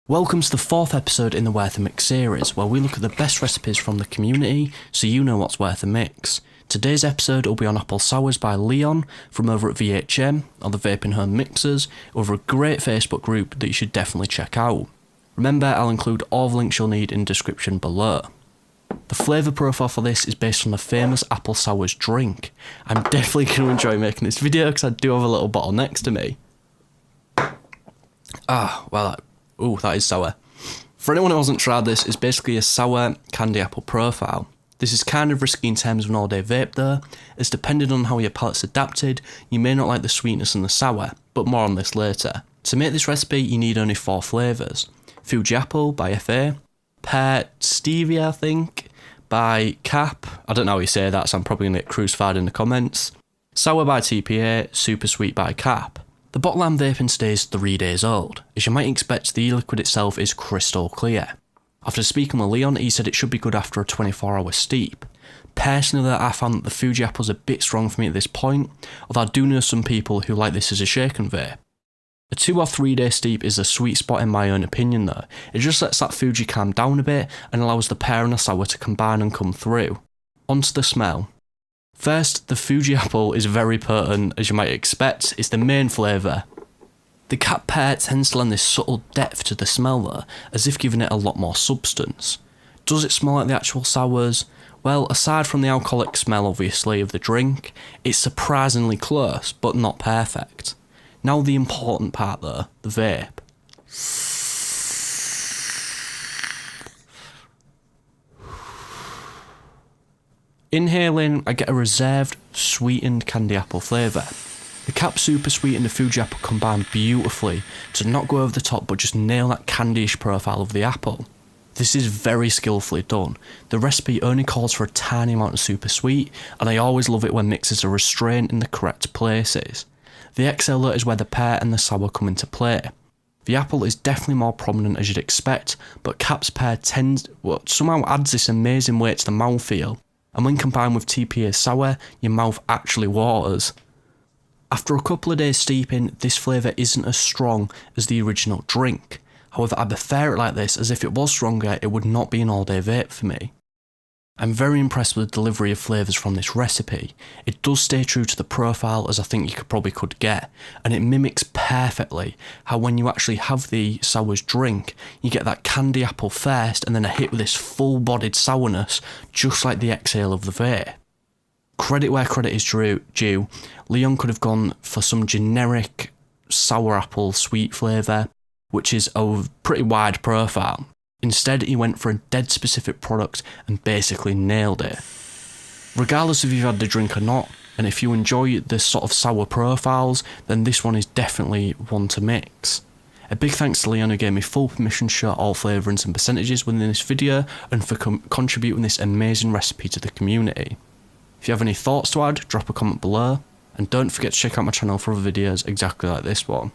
Welcome to the fourth episode in the Worth a Mix series, where we look at the best recipes from the community so you know what's worth a mix. Today's episode will be on Apple Sours by Leon from over at VHM, or the Vaping Home Mixers, over a great Facebook group that you should definitely check out. Remember, I'll include all the links you'll need in the description below. The flavour profile for this is based on the famous Apple Sours drink. I'm definitely going to enjoy making this video because I do have a little bottle next to me. Ooh, that is sour. For anyone who hasn't tried this, it's basically a sour candy apple profile. This is kind of risky in terms of an all-day vape though, as depending on how your palate's adapted, you may not like the sweetness and the sour, but more on this later. To make this recipe, you need only 4 flavours. Fuji Apple by FA, Pear Stevia I think, by Cap, I don't know how you say that so I'm probably going to get crucified in the comments, Sour by TPA, Super Sweet by Cap. The bottle I'm vaping today is 3 days old. As you might expect, the e-liquid itself is crystal clear. After speaking with Leon, he said it should be good after a 24-hour steep. Personally, I found that the Fuji Apple's a bit strong for me at this point, although I do know some people who like this as a shake and vape. A 2 or 3 day steep is a sweet spot in my own opinion though. It just lets that Fuji calm down a bit and allows the pear and the sour to combine and come through. Onto the smell. First, the Fuji Apple is very potent, as you might expect. It's the main flavour. The Cap pear tends to lend this subtle depth to the smell though, as if giving it a lot more substance. Does it smell like the actual sours? Well, aside from the alcoholic smell obviously of the drink, it's surprisingly close, but not perfect. Now the important part though, the vape. Inhaling, I get a reserved, sweetened candy apple flavour. The Cap Super Sweet and the Fuji Apple combine beautifully to not go over the top but just nail that candyish profile of the apple. This is very skillfully done. The recipe only calls for a tiny amount of Super Sweet, and I always love it when mixes are restrained in the correct places. The XL is where the pear and the sour come into play. The apple is definitely more prominent as you'd expect, but Cap's pear somehow adds this amazing weight to the mouthfeel. And when combined with TPA's sour, your mouth actually waters. After a couple of days steeping, this flavour isn't as strong as the original drink. However, I prefer it like this, as if it was stronger, it would not be an all-day vape for me. I'm very impressed with the delivery of flavours from this recipe. It does stay true to the profile, as I think you probably could get, and it mimics perfectly how when you actually have the sours drink, you get that candy apple first and then a hit with this full-bodied sourness, just like the exhale of the vape. Credit where credit is due, Leon could have gone for some generic sour apple sweet flavour, which is a pretty wide profile. Instead, he went for a dead specific product and basically nailed it. Regardless if you've had the drink or not, and if you enjoy the sort of sour profiles, then this one is definitely one to mix. A big thanks to Leon who gave me full permission to share all flavourings and percentages within this video, and for contributing this amazing recipe to the community. If you have any thoughts to add, drop a comment below, and don't forget to check out my channel for other videos exactly like this one.